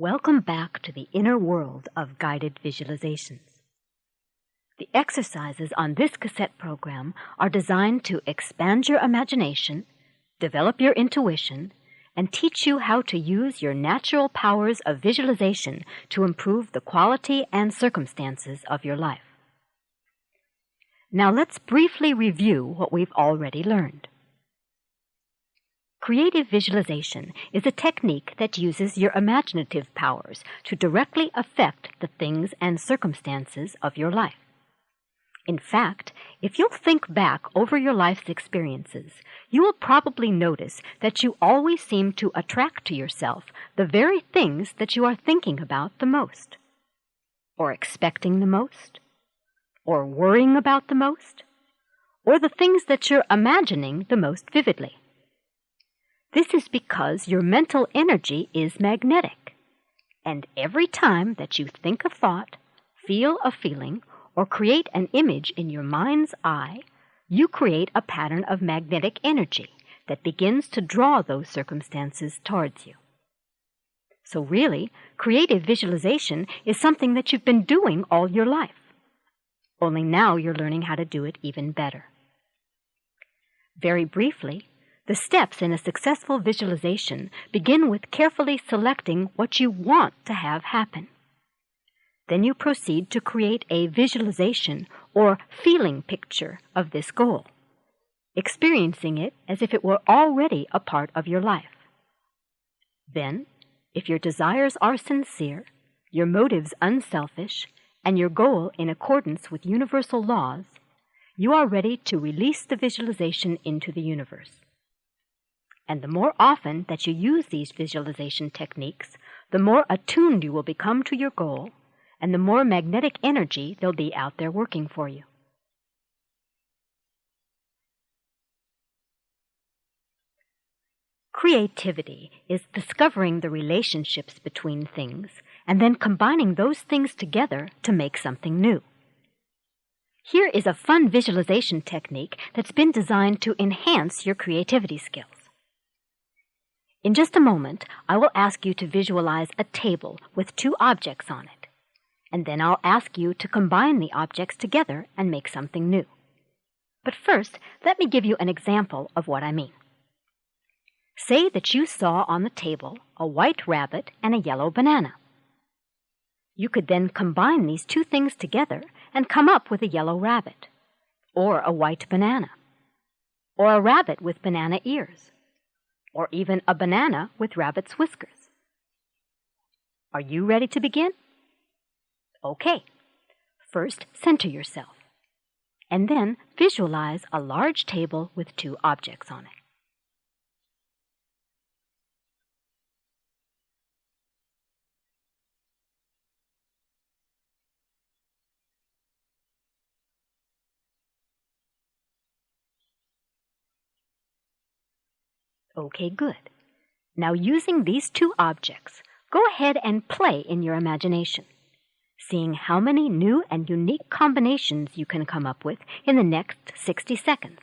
Welcome back to the inner world of guided visualizations. The exercises on this cassette program are designed to expand your imagination, develop your intuition, and teach you how to use your natural powers of visualization to improve the quality and circumstances of your life. Now let's briefly review what we've already learned. Creative visualization is a technique that uses your imaginative powers to directly affect the things and circumstances of your life. In fact, if you'll think back over your life's experiences, you will probably notice that you always seem to attract to yourself the very things that you are thinking about the most, or expecting the most, or worrying about the most, or the things that you're imagining the most vividly. This is because your mental energy is magnetic, and every time that you think a thought, feel a feeling, or create an image in your mind's eye, you create a pattern of magnetic energy that begins to draw those circumstances towards you. So really, creative visualization is something that you've been doing all your life. Only now you're learning how to do it even better. Very briefly, the steps in a successful visualization begin with carefully selecting what you want to have happen. Then you proceed to create a visualization or feeling picture of this goal, experiencing it as if it were already a part of your life. Then, if your desires are sincere, your motives unselfish, and your goal in accordance with universal laws, you are ready to release the visualization into the universe. And the more often that you use these visualization techniques, the more attuned you will become to your goal, and the more magnetic energy there'll be out there working for you. Creativity is discovering the relationships between things and then combining those things together to make something new. Here is a fun visualization technique that's been designed to enhance your creativity skills. In just a moment, I will ask you to visualize a table with two objects on it, and then I'll ask you to combine the objects together and make something new. But first, let me give you an example of what I mean. Say that you saw on the table a white rabbit and a yellow banana. You could then combine these two things together and come up with a yellow rabbit, or a white banana, or a rabbit with banana ears, or even a banana with rabbit's whiskers. Are you ready to begin? Okay. First, center yourself, and then visualize a large table with two objects on it. Okay, good. Now using these two objects, go ahead and play in your imagination, seeing how many new and unique combinations you can come up with in the next 60 seconds.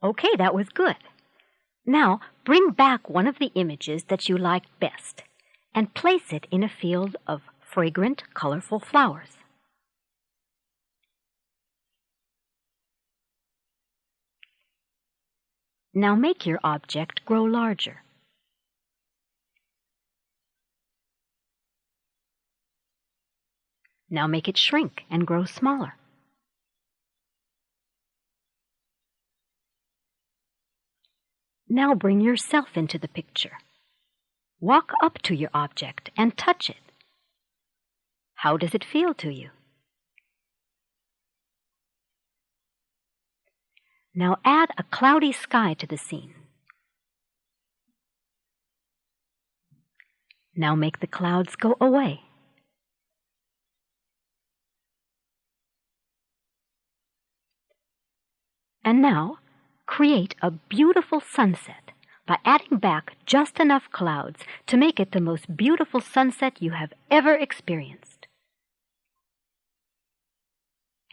Okay, that was good. Now, bring back one of the images that you liked best and place it in a field of fragrant, colorful flowers. Now make your object grow larger. Now make it shrink and grow smaller. Now bring yourself into the picture. Walk up to your object and touch it. How does it feel to you? Now add a cloudy sky to the scene. Now make the clouds go away. And now create a beautiful sunset by adding back just enough clouds to make it the most beautiful sunset you have ever experienced.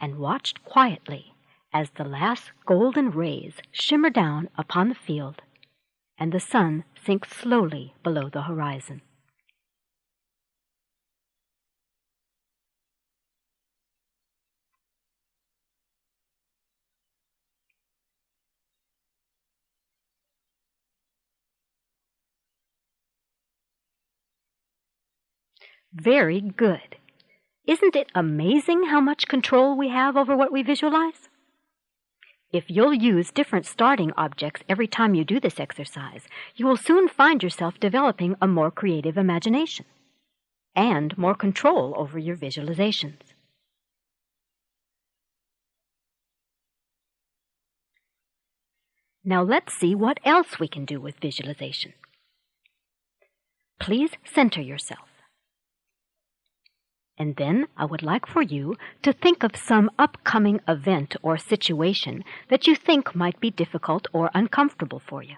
And watch quietly as the last golden rays shimmer down upon the field and the sun sinks slowly below the horizon. Very good. Isn't it amazing how much control we have over what we visualize? If you'll use different starting objects every time you do this exercise, you will soon find yourself developing a more creative imagination and more control over your visualizations. Now let's see what else we can do with visualization. Please center yourself. And then I would like for you to think of some upcoming event or situation that you think might be difficult or uncomfortable for you.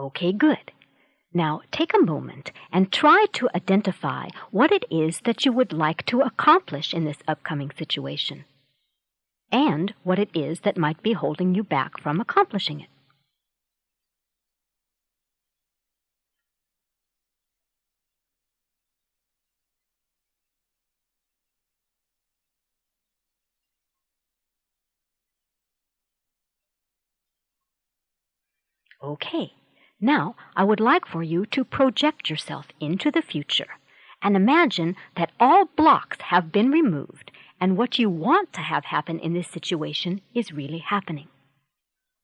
Okay, good. Now take a moment and try to identify what it is that you would like to accomplish in this upcoming situation, and what it is that might be holding you back from accomplishing it. Okay. Now, I would like for you to project yourself into the future and imagine that all blocks have been removed and what you want to have happen in this situation is really happening,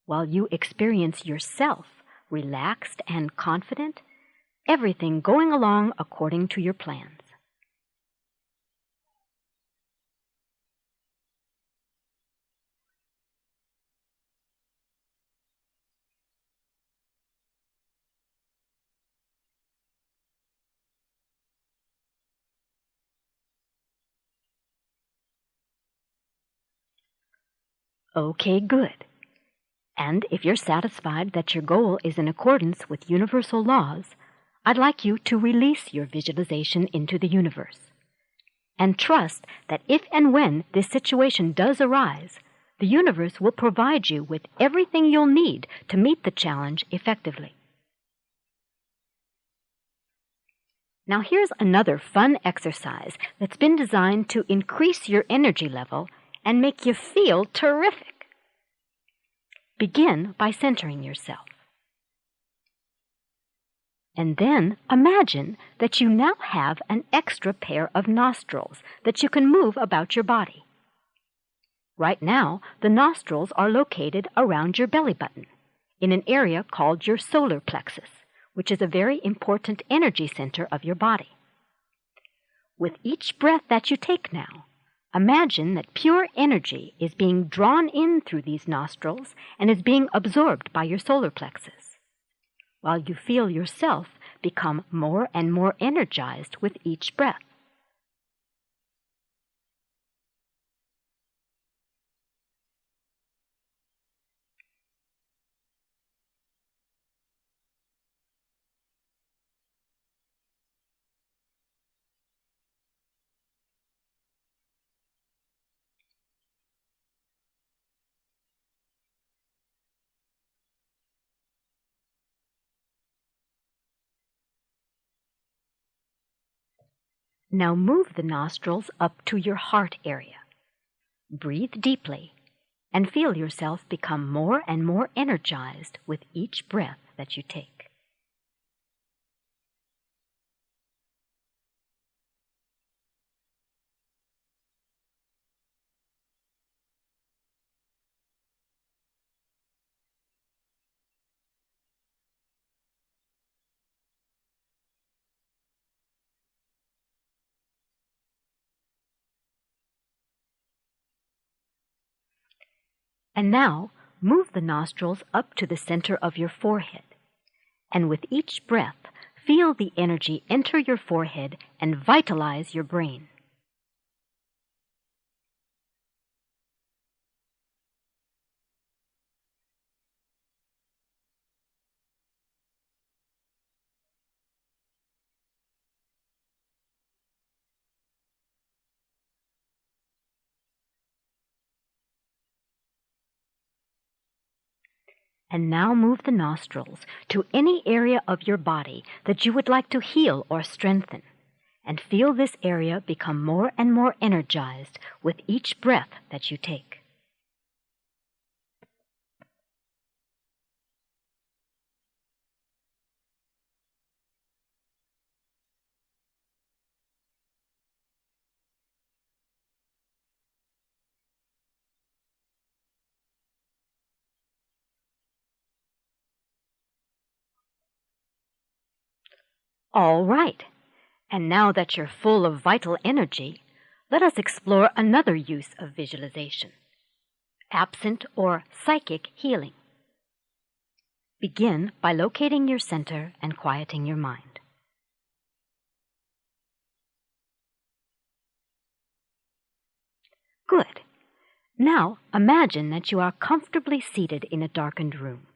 while you experience yourself relaxed and confident, everything going along according to your plans. Okay, good. And if you're satisfied that your goal is in accordance with universal laws, I'd like you to release your visualization into the universe. And trust that if and when this situation does arise, the universe will provide you with everything you'll need to meet the challenge effectively. Now here's another fun exercise that's been designed to increase your energy level and make you feel terrific. Begin by centering yourself. And then imagine that you now have an extra pair of nostrils that you can move about your body. Right now, the nostrils are located around your belly button, in an area called your solar plexus, which is a very important energy center of your body. With each breath that you take now, imagine that pure energy is being drawn in through these nostrils and is being absorbed by your solar plexus, while you feel yourself become more and more energized with each breath. Now move the nostrils up to your heart area. Breathe deeply and feel yourself become more and more energized with each breath that you take. And now, move the nostrils up to the center of your forehead. And with each breath, feel the energy enter your forehead and vitalize your brain. And now move the nostrils to any area of your body that you would like to heal or strengthen, and feel this area become more and more energized with each breath that you take. All right. And now that you're full of vital energy, let us explore another use of visualization: absent or psychic healing. Begin by locating your center and quieting your mind. Good. Now imagine that you are comfortably seated in a darkened room.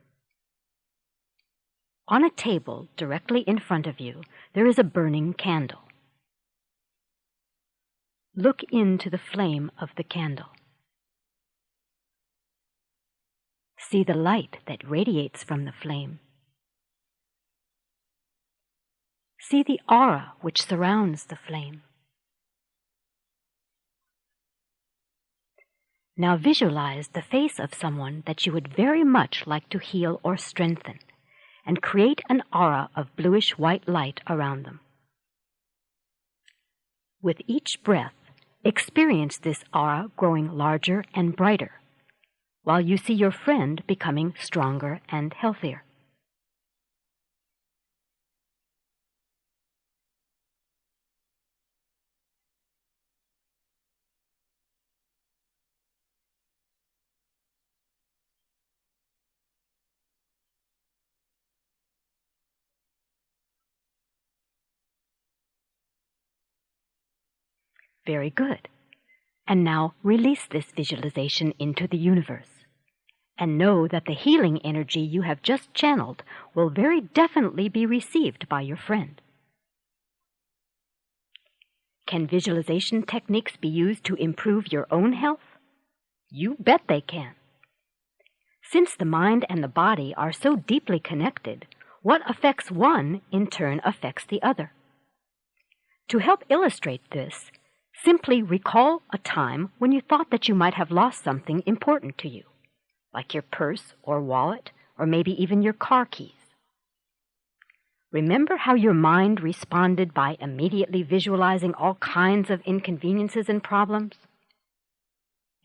On a table directly in front of you, there is a burning candle. Look into the flame of the candle. See the light that radiates from the flame. See the aura which surrounds the flame. Now visualize the face of someone that you would very much like to heal or strengthen, and create an aura of bluish-white light around them. With each breath, experience this aura growing larger and brighter, while you see your friend becoming stronger and healthier. Very good. And now release this visualization into the universe. And know that the healing energy you have just channeled will very definitely be received by your friend. Can visualization techniques be used to improve your own health? You bet they can. Since the mind and the body are so deeply connected, what affects one in turn affects the other. To help illustrate this, simply recall a time when you thought that you might have lost something important to you, like your purse or wallet, or maybe even your car keys. Remember how your mind responded by immediately visualizing all kinds of inconveniences and problems?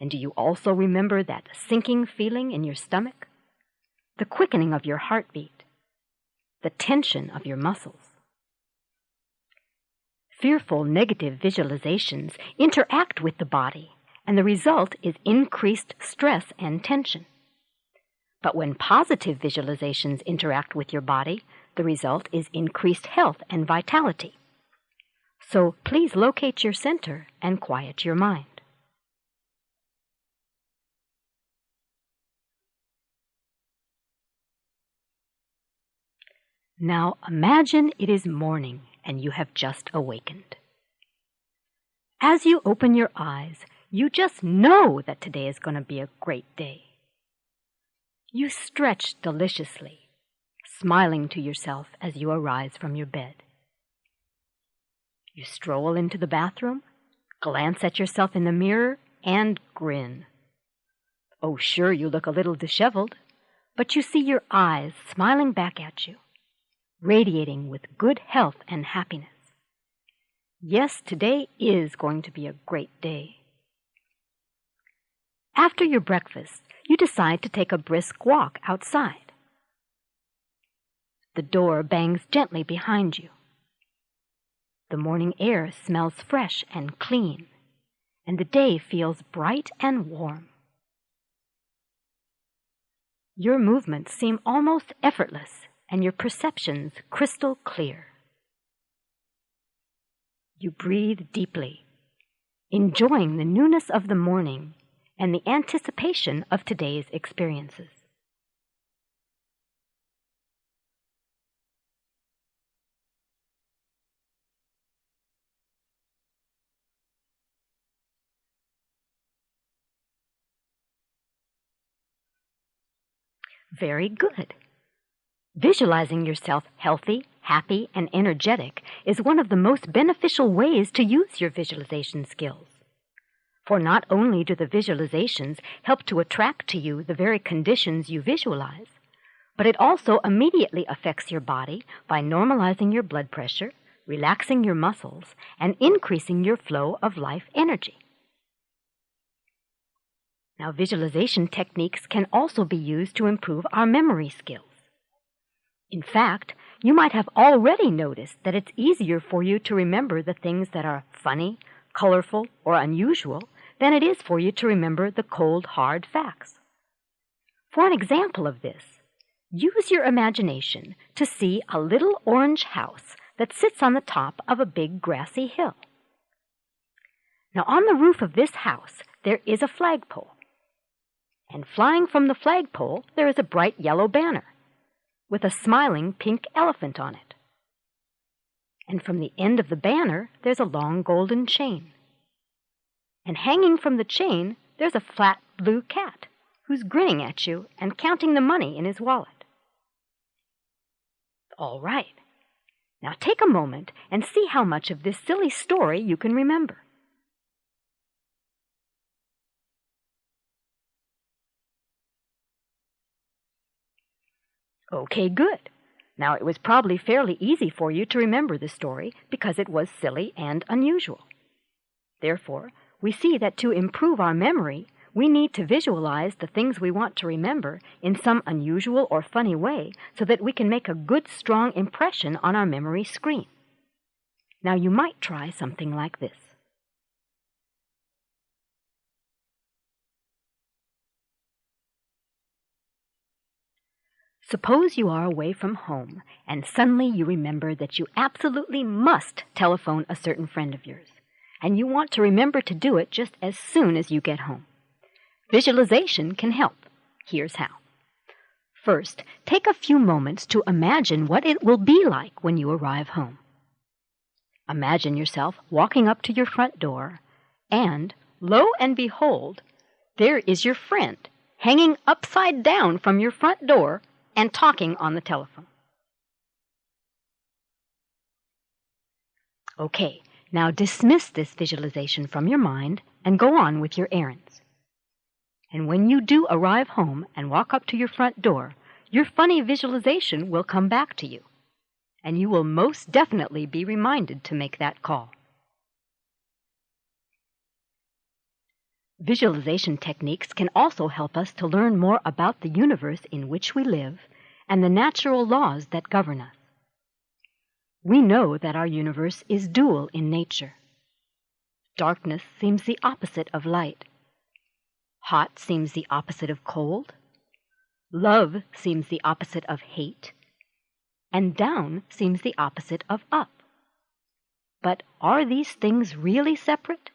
And do you also remember that sinking feeling in your stomach, the quickening of your heartbeat, the tension of your muscles? Fearful negative visualizations interact with the body, and the result is increased stress and tension. But when positive visualizations interact with your body, the result is increased health and vitality. So please locate your center and quiet your mind. Now imagine it is morning and you have just awakened. As you open your eyes, you just know that today is going to be a great day. You stretch deliciously, smiling to yourself as you arise from your bed. You stroll into the bathroom, glance at yourself in the mirror, and grin. Oh, sure, you look a little disheveled, but you see your eyes smiling back at you, radiating with good health and happiness. Yes, today is going to be a great day. After your breakfast, you decide to take a brisk walk outside. The door bangs gently behind you. The morning air smells fresh and clean, and the day feels bright and warm. Your movements seem almost effortless, and your perceptions crystal clear. You breathe deeply, enjoying the newness of the morning and the anticipation of today's experiences. Very good. Visualizing yourself healthy, happy, and energetic is one of the most beneficial ways to use your visualization skills. For not only do the visualizations help to attract to you the very conditions you visualize, but it also immediately affects your body by normalizing your blood pressure, relaxing your muscles, and increasing your flow of life energy. Now, visualization techniques can also be used to improve our memory skills. In fact, you might have already noticed that it's easier for you to remember the things that are funny, colorful, or unusual than it is for you to remember the cold, hard facts. For an example of this, use your imagination to see a little orange house that sits on the top of a big grassy hill. Now, on the roof of this house, there is a flagpole. And flying from the flagpole, there is a bright yellow banner with a smiling pink elephant on it. And from the end of the banner, there's a long golden chain. And hanging from the chain, there's a flat blue cat who's grinning at you and counting the money in his wallet. All right. Now take a moment and see how much of this silly story you can remember. Okay, good. Now, it was probably fairly easy for you to remember the story because it was silly and unusual. Therefore, we see that to improve our memory, we need to visualize the things we want to remember in some unusual or funny way so that we can make a good, strong impression on our memory screen. Now, you might try something like this. Suppose you are away from home, and suddenly you remember that you absolutely must telephone a certain friend of yours, and you want to remember to do it just as soon as you get home. Visualization can help. Here's how. First, take a few moments to imagine what it will be like when you arrive home. Imagine yourself walking up to your front door, and, lo and behold, there is your friend hanging upside down from your front door and talking on the telephone. Okay, now dismiss this visualization from your mind and go on with your errands. And when you do arrive home and walk up to your front door, your funny visualization will come back to you, and you will most definitely be reminded to make that call. Visualization techniques can also help us to learn more about the universe in which we live and the natural laws that govern us. We know that our universe is dual in nature. Darkness seems the opposite of light. Hot seems the opposite of cold. Love seems the opposite of hate. And down seems the opposite of up. But are these things really separate?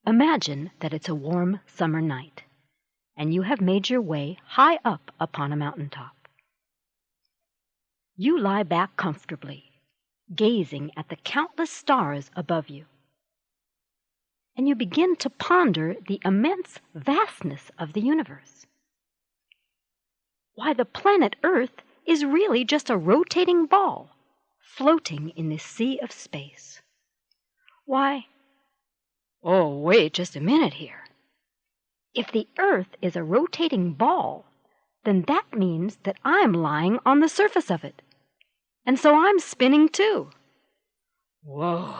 Imagine that it's a warm summer night, and you have made your way high up upon a mountaintop. You lie back comfortably, gazing at the countless stars above you, and you begin to ponder the immense vastness of the universe. Why, the planet Earth is really just a rotating ball, floating in this sea of space. Why, oh, wait just a minute here. If the Earth is a rotating ball, then that means that I'm lying on the surface of it. And so I'm spinning too. Whoa!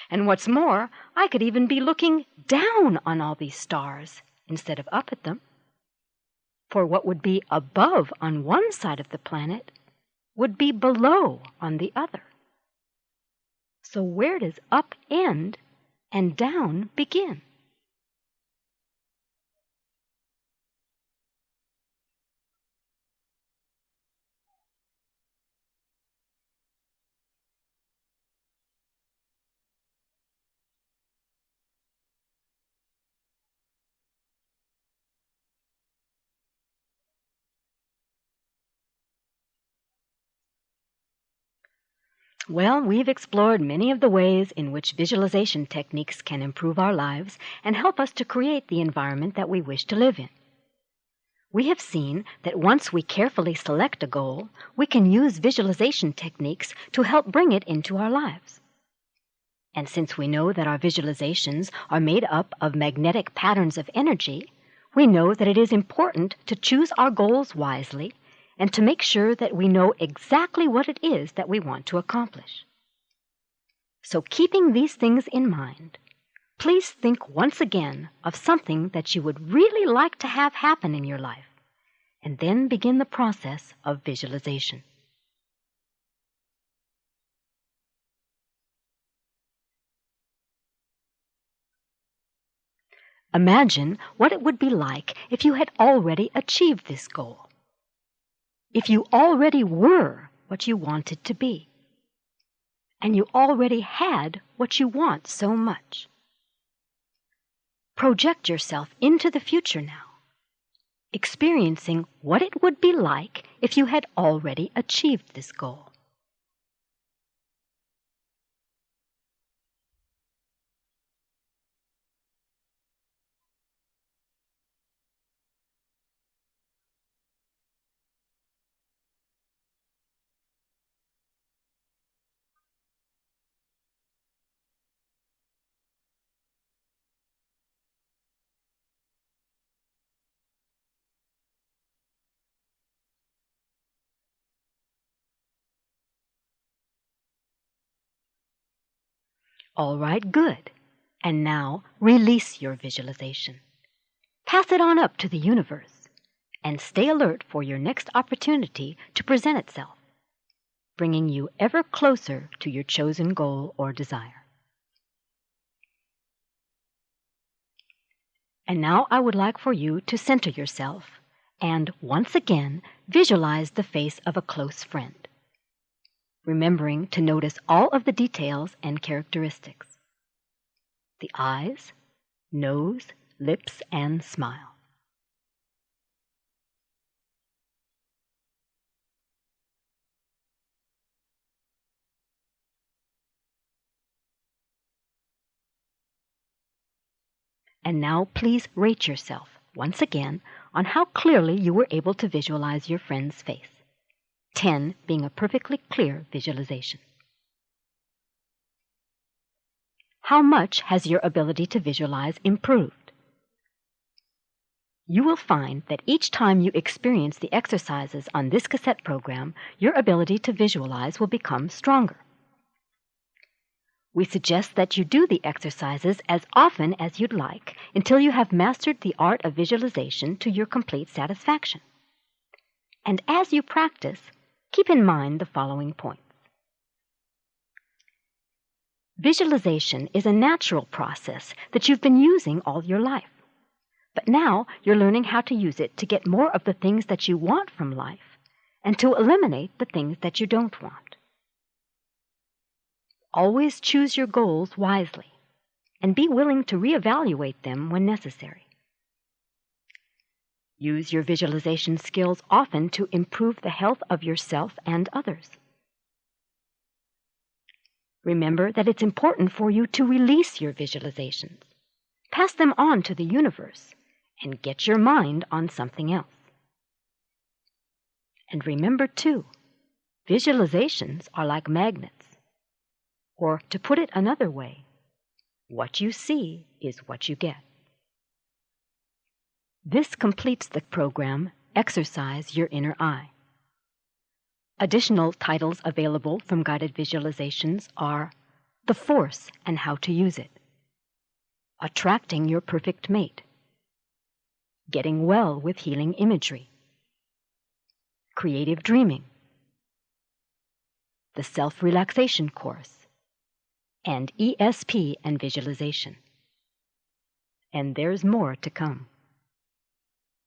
And what's more, I could even be looking down on all these stars instead of up at them. For what would be above on one side of the planet would be below on the other. So where does up end and down begin? Well, we've explored many of the ways in which visualization techniques can improve our lives and help us to create the environment that we wish to live in. We have seen that once we carefully select a goal, we can use visualization techniques to help bring it into our lives. And since we know that our visualizations are made up of magnetic patterns of energy, we know that it is important to choose our goals wisely and to make sure that we know exactly what it is that we want to accomplish. So keeping these things in mind, please think once again of something that you would really like to have happen in your life, and then begin the process of visualization. Imagine what it would be like if you had already achieved this goal. If you already were what you wanted to be, and you already had what you want so much. Project yourself into the future now, experiencing what it would be like if you had already achieved this goal. All right, good. And now release your visualization. Pass it on up to the universe, and stay alert for your next opportunity to present itself, bringing you ever closer to your chosen goal or desire. And now I would like for you to center yourself and once again visualize the face of a close friend, remembering to notice all of the details and characteristics: the eyes, nose, lips, and smile. And now please rate yourself once again on how clearly you were able to visualize your friend's face, 10 being a perfectly clear visualization. How much has your ability to visualize improved? You will find that each time you experience the exercises on this cassette program, your ability to visualize will become stronger. We suggest that you do the exercises as often as you'd like until you have mastered the art of visualization to your complete satisfaction. And as you practice, keep in mind the following points. Visualization is a natural process that you've been using all your life. But now you're learning how to use it to get more of the things that you want from life and to eliminate the things that you don't want. Always choose your goals wisely and be willing to reevaluate them when necessary. Use your visualization skills often to improve the health of yourself and others. Remember that it's important for you to release your visualizations, pass them on to the universe, and get your mind on something else. And remember, too, Visualizations are like magnets. Or, to put it another way, what you see is what you get. This completes the program, Exercise Your Inner Eye. Additional titles available from guided visualizations are The Force and How to Use It, Attracting Your Perfect Mate, Getting Well with Healing Imagery, Creative Dreaming, the Self-Relaxation Course, and ESP and Visualization. And there's more to come.